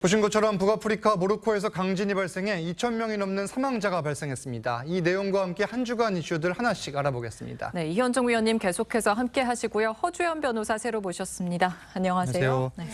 보신 것처럼 북아프리카 모로코에서 강진이 발생해 2,000명이 넘는 사망자가 발생했습니다. 이 내용과 함께 한 주간 이슈들 하나씩 알아보겠습니다. 네, 이현정 위원님 계속해서 함께 하시고요. 허주연 변호사 새로 모셨습니다. 안녕하세요. 네.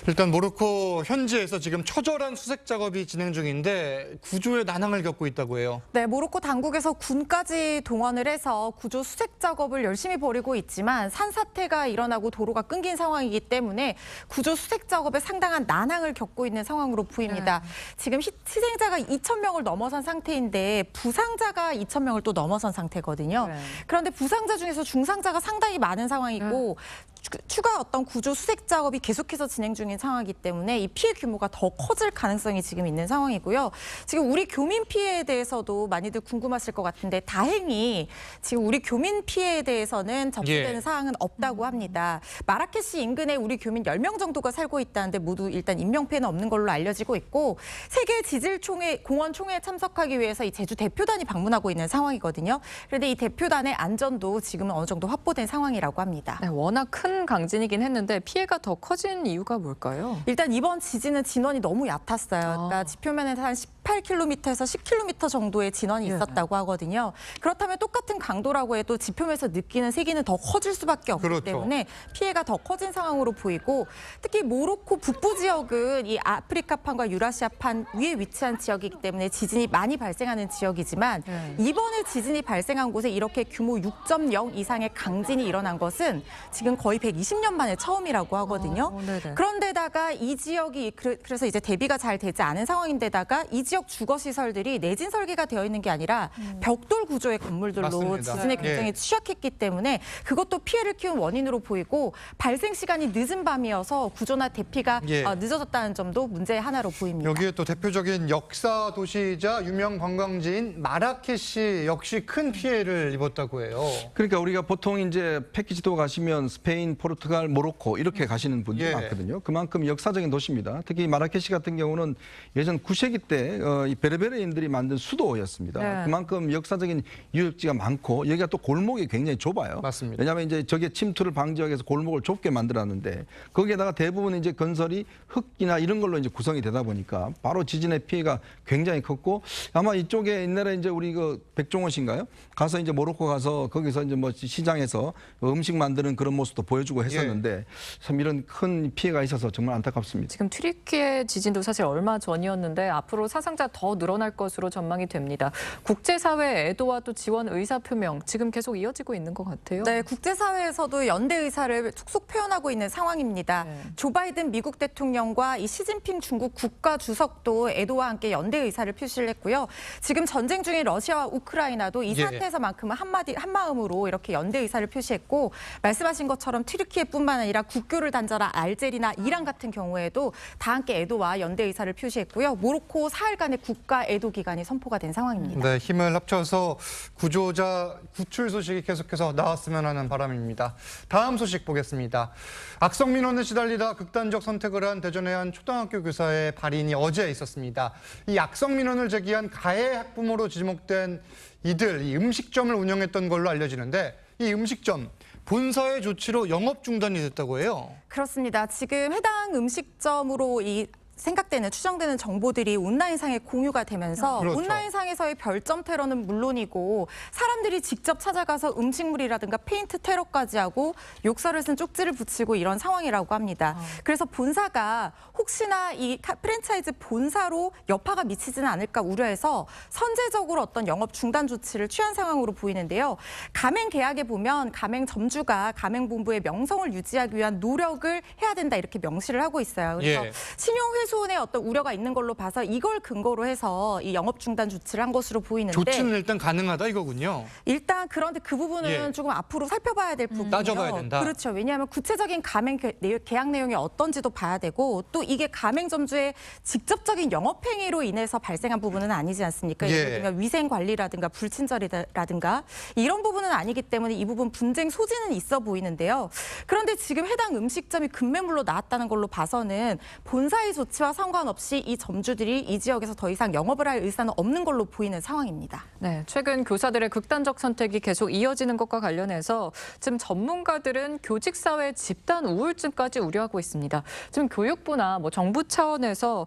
일단 모로코 현지에서 지금 처절한 수색 작업이 진행 중인데 구조에 난항을 겪고 있다고 해요. 네, 모로코 당국에서 군까지 동원을 해서 구조 수색 작업을 열심히 벌이고 있지만 산사태가 일어나고 도로가 끊긴 상황이기 때문에 구조 수색 작업에 상당한 난항을 겪고 있는 상황으로 보입니다. 지금 희생자가 2,000명을 넘어선 상태인데 부상자가 2,000명을 또 넘어선 상태거든요. 그런데 부상자 중에서 중상자가 상당히 많은 상황이고 추가 어떤 구조 수색 작업이 계속해서 진행 중인 상황이기 때문에 이 피해 규모가 더 커질 가능성이 지금 있는 상황이고요. 지금 우리 교민 피해에 대해서도 많이들 궁금하실 것 같은데 다행히 지금 우리 교민 피해에 대해서는 접수되는 사항은 없다고 합니다. 마라케시 인근에 우리 교민 10명 정도가 살고 있다는데 모두 일단 인명피해는 없는 걸로 알려지고 있고 세계 지질총회 공원 총회에 참석하기 위해서 이 제주 대표단이 방문하고 있는 상황이거든요. 그런데 이 대표단의 안전도 지금은 어느 정도 확보된 상황이라고 합니다. 네, 워낙 큰 강진이긴 했는데 피해가 더 커진 이유가 뭘까요? 일단 이번 지진은 진원이 너무 얕았어요. 그러니까 지표면에서 한 18km에서 10km 정도의 진원이 있었다고 하거든요. 그렇다면 똑같은 강도라고 해도 지표면에서 느끼는 세기는 더 커질 수밖에 없기 때문에 피해가 더 커진 상황으로 보이고 특히 모로코 북부 지역은 이 아프리카판과 유라시아판 위에 위치한 지역이기 때문에 지진이 많이 발생하는 지역이지만 이번에 지진이 발생한 곳에 이렇게 규모 6.0 이상의 강진이 일어난 것은 지금 거의 120년 만에 처음이라고 하거든요. 그런데다가 이 지역이 그래서 이제 대비가 잘 되지 않은 상황인데다가 이 지역 주거 시설들이 내진 설계가 되어 있는 게 아니라 벽돌 구조의 건물들로 맞습니다. 지진에 굉장히 취약했기 때문에 그것도 피해를 키운 원인으로 보이고 발생 시간이 늦은 밤이어서 구조나 대피가 늦어졌다는 점도 문제의 하나로 보입니다. 여기에 또 대표적인 역사 도시이자 유명 관광지인 마라케시 역시 큰 피해를 입었다고 해요. 그러니까 우리가 보통 이제 패키지도 가시면 스페인, 포르투갈, 모로코 이렇게 가시는 분들이 많거든요. 그만큼 역사적인 도시입니다. 특히 마라케시 같은 경우는 예전 9세기 때 이 베르베르인들이 만든 수도였습니다. 그만큼 역사적인 유적지가 많고 여기가 또 골목이 굉장히 좁아요. 맞습니다. 왜냐하면 이제 적의 침투를 방지하기 위해서 골목을 좁게 만들었는데 거기에다가 대부분 이제 건설이 흙이나 이런 걸로 이제 구성이 되다 보니까 바로 지진의 피해가 굉장히 컸고 아마 이쪽에 옛날에 이제 우리 그 백종원 씨인가요? 가서 이제 모로코 가서 거기서 이제 뭐 시장에서 음식 만드는 그런 모습도 보여주고 했었는데 참 이런 큰 피해가 있어서 정말 안타깝습니다. 지금 튀르키예 지진도 사실 얼마 전이었는데 앞으로 사상자 더 늘어날 것으로 전망이 됩니다. 국제사회의 애도와 또 지원 의사 표명 지금 계속 이어지고 있는 것 같아요. 네, 국제사회에서도 연대 의사를 툭툭 표현하고 있는 상황입니다. 조 바이든 미국 대통령과 이 시진핑 중국 국가주석도 애도와 함께 연대 의사를 표시를 했고요. 지금 전쟁 중인 러시아와 우크라이나도 이 사태에서만큼은 한마음으로 이렇게 연대 의사를 표시했고 말씀하신 것처럼 튀르키예뿐만 아니라 국교를 단절한 알제리나 이란 같은 경우에도 다 함께 애도와 연대 의사를 표시했고요. 모로코 사흘간의 국가 애도 기간이 선포가 된 상황입니다. 네, 힘을 합쳐서 구조자 구출 소식이 계속해서 나왔으면 하는 바람입니다. 다음 소식 보겠습니다. 악성 민원에 시달리다 극단적 선택을 한 대전의 한 초등학교 교사의 발인이 어제 있었습니다. 이 악성 민원을 제기한 가해 학부모로 지목된 이들, 이 음식점을 운영했던 걸로 알려지는데 이 음식점 본사의 조치로 영업 중단이 됐다고 해요. 그렇습니다. 지금 해당 음식점으로 추정되는 정보들이 온라인상에 공유가 되면서 온라인상에서의 별점 테러는 물론이고 사람들이 직접 찾아가서 음식물이라든가 페인트 테러까지 하고 욕설을 쓴 쪽지를 붙이고 이런 상황이라고 합니다. 그래서 본사가 혹시나 이 프랜차이즈 본사로 여파가 미치지는 않을까 우려해서 선제적으로 어떤 영업 중단 조치를 취한 상황으로 보이는데요. 가맹 계약에 보면 가맹 점주가 가맹본부의 명성을 유지하기 위한 노력을 해야 된다 이렇게 명시를 하고 있어요. 그래서 신용훼손의 어떤 우려가 있는 걸로 봐서 이걸 근거로 해서 이 영업 중단 조치를 한 것으로 보이는데 조치는 일단 가능하다 이거군요. 일단 그런데 그 부분은 조금 앞으로 살펴봐야 될 부분이요. 따져봐야 된다. 그렇죠. 왜냐하면 구체적인 가맹 계약 내용이 어떤지도 봐야 되고 또 이게 가맹점주의 직접적인 영업행위로 인해서 발생한 부분은 아니지 않습니까? 예를 들면 위생관리라든가 불친절이라든가 이런 부분은 아니기 때문에 이 부분 분쟁 소지는 있어 보이는데요. 그런데 지금 해당 음식점이 급매물로 나왔다는 걸로 봐서는 본사의 조치 위치와 상관없이 이 점주들이 이 지역에서 더 이상 영업을 할 의사는 없는 걸로 보이는 상황입니다. 네, 최근 교사들의 극단적 선택이 계속 이어지는 것과 관련해서 지금 전문가들은 교직 사회 집단 우울증까지 우려하고 있습니다. 지금 교육부나 정부 차원에서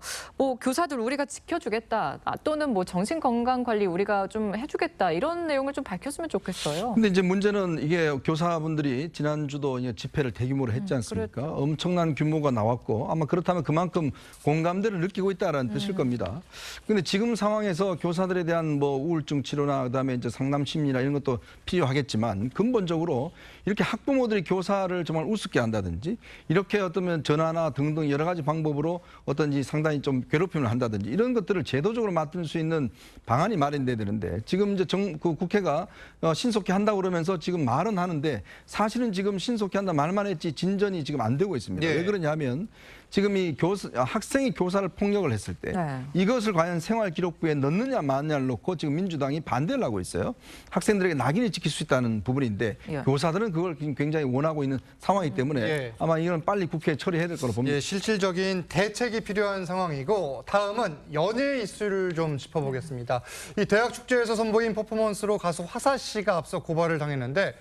교사들 우리가 지켜주겠다, 또는 정신 건강 관리 우리가 좀 해주겠다, 이런 내용을 좀 밝혔으면 좋겠어요. 근데 이제 문제는 이게 교사분들이 지난주도 이제 집회를 대규모로 했지 않습니까? 엄청난 규모가 나왔고 아마 그렇다면 그만큼 공감대를 느끼고 있다는 뜻일 겁니다. 근데 지금 상황에서 교사들에 대한 우울증 치료나 그다음에 이제 상담 심리나 이런 것도 필요하겠지만 근본적으로 이렇게 학부모들이 교사를 정말 우습게 한다든지 이렇게 어떠면 전화나 등등 여러 가지 방법으로 어떤지 상당히 좀 괴롭힘을 한다든지 이런 것들을 제도적으로 맡을 수 있는 방안이 마련돼야 되는데 지금 이제 국회가 신속히 한다고 그러면서 지금 말은 하는데 사실은 지금 신속히 한다 말만 했지 진전이 지금 안 되고 있습니다. 예. 왜 그러냐면 지금 이 학생이 교사를 폭력을 했을 때 네. 이것을 과연 생활기록부에 넣느냐 마느냐를 놓고 지금 민주당이 반대를 하고 있어요. 학생들에게 낙인을 찍힐 수 있다는 부분인데 예. 교사들은 그걸 굉장히 원하고 있는 상황이기 때문에 예. 아마 이건 빨리 국회에 처리해야 될 거로 봅니다. 예, 실질적인 대책이 필요한 상황이고 다음은 연예 이슈를 좀 짚어보겠습니다. 이 대학 축제에서 선보인 퍼포먼스로 가수 화사 씨가 앞서 고발을 당했는데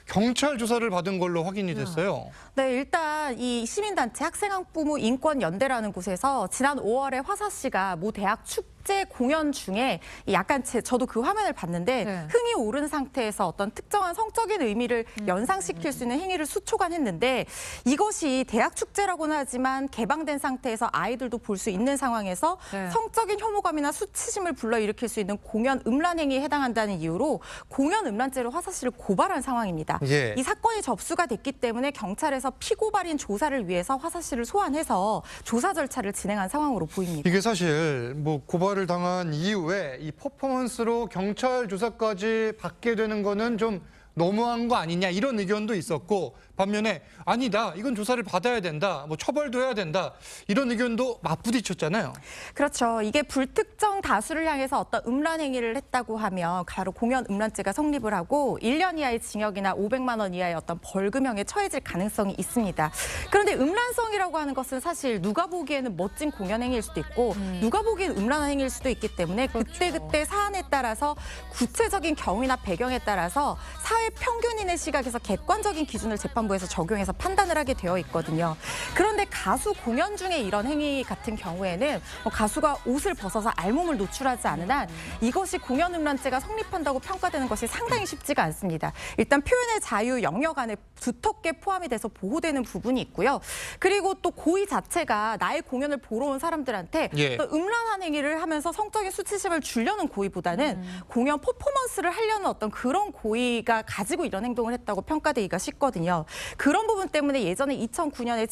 경찰 조사를 받은 걸로 확인이 됐어요. 네, 일단 이 시민단체 학생학부모 인권연대라는 곳에서 지난 5월에 화사 씨가 모 대학 축제 공연 중에 약간 저도 그 화면을 봤는데 네. 흥이 오른 상태에서 어떤 특정한 성적인 의미를 연상시킬 수 있는 행위를 수초간 했는데 이것이 대학 축제라고는 하지만 개방된 상태에서 아이들도 볼 수 있는 상황에서 네. 성적인 혐오감이나 수치심을 불러일으킬 수 있는 공연 음란 행위에 해당한다는 이유로 공연 음란죄로 화사 씨를 고발한 상황입니다. 예. 이 사건이 접수가 됐기 때문에 경찰에서 피고발인 조사를 위해서 화사 씨를 소환해서 조사 절차를 진행한 상황으로 보입니다. 이게 사실 고발을 당한 이후에 이 퍼포먼스로 경찰 조사까지 받게 되는 거는 좀 너무한 거 아니냐 이런 의견도 있었고 반면에 아니다 이건 조사를 받아야 된다 처벌도 해야 된다 이런 의견도 맞부딪혔잖아요. 그렇죠. 이게 불특정 다수를 향해서 어떤 음란 행위를 했다고 하면 바로 공연 음란죄가 성립을 하고 1년 이하의 징역이나 500만 원 이하의 어떤 벌금형에 처해질 가능성이 있습니다. 그런데 음란성이라고 하는 것은 사실 누가 보기에는 멋진 공연 행위일 수도 있고 누가 보기엔 음란한 행위일 수도 있기 때문에 그때그때 사안에 따라서 구체적인 경위나 배경에 따라서 사회 평균인의 시각에서 객관적인 기준을 재판부에서 적용해서 판단을 하게 되어 있거든요. 그런데 가수 공연 중에 이런 행위 같은 경우에는 가수가 옷을 벗어서 알몸을 노출하지 않은 한 이것이 공연 음란죄가 성립한다고 평가되는 것이 상당히 쉽지가 않습니다. 일단 표현의 자유 영역 안에 두텁게 포함이 돼서 보호되는 부분이 있고요. 그리고 또 고의 자체가 나의 공연을 보러 온 사람들한테 예. 또 음란한 행위를 하면서 성적인 수치심을 주려는 고의보다는 공연 퍼포먼스를 하려는 어떤 그런 고의가 가지고 이런 행동을 했다고 평가되기가 쉽거든요. 그런 부분 때문에 예전에 2009년에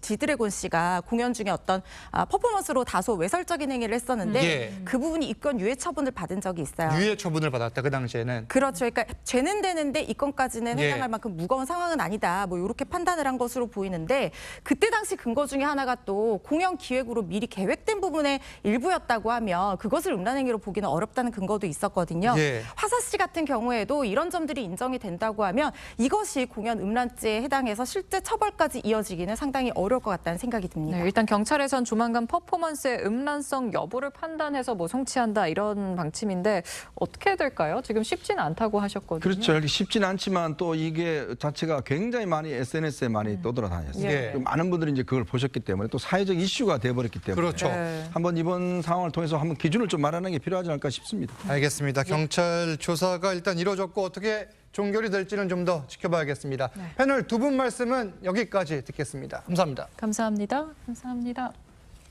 지드래곤 씨가 공연 중에 어떤 퍼포먼스로 다소 외설적인 행위를 했었는데 예. 그 부분이 입건 유예 처분을 받은 적이 있어요. 유예 처분을 받았다 그 당시에는. 그렇죠. 그러니까 죄는 되는데 이 건까지는 예. 해당할 만큼 무거운 상황은 아니다. 이렇게 판단을 한 것으로 보이는데 그때 당시 근거 중에 하나가 또 공연 기획으로 미리 계획된 부분의 일부였다고 하면 그것을 음란 행위로 보기는 어렵다는 근거도 있었거든요. 예. 화사 씨 같은 경우에도 이런 점들이 인정이 된다고 하면 이것이 공연 음란죄에 해당해서 실제 처벌까지 이어지기는 상당히 어려울 것 같다는 생각이 듭니다. 네, 일단 경찰에선 조만간 퍼포먼스의 음란성 여부를 판단해서 송치한다 이런 방침인데 어떻게 될까요? 지금 쉽지는 않다고 하셨거든요. 그렇죠. 이렇게 쉽지는 않지만 또 이게 자체가 굉장히 많이 SNS에 많이 떠돌아다녔어요. 예. 많은 분들이 이제 그걸 보셨기 때문에 또 사회적 이슈가 돼버렸기 때문에 그렇죠. 네. 한번 이번 상황을 통해서 한번 기준을 좀 마련하는 게 필요하지 않을까 싶습니다. 알겠습니다. 경찰 조사가 일단 이루어졌고 어떻게 종결이 될지는 좀 더 지켜봐야겠습니다. 패널 두 분 말씀은 여기까지 듣겠습니다. 감사합니다. 감사합니다. 감사합니다.